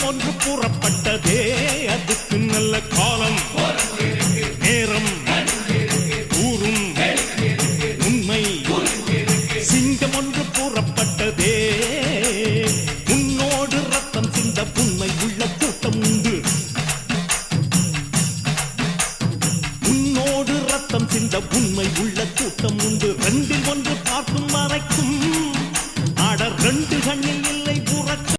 ஒன்று கூறப்பட்டதே அதுக்கு நல்ல காலம் நேரம் கூறும் உண்மை சிங்கம் ஒன்று கூறப்பட்டதே உன்னோடு ரத்தம் சிந்த உண்மை உள்ள கூட்டம் உண்டு உன்னோடு ரத்தம் சிந்த உண்மை உள்ள கூட்டம் உண்டு ரெண்டில் ஒன்று பார்க்கும் வரைக்கும் ஆட ரெண்டு கண்ணில்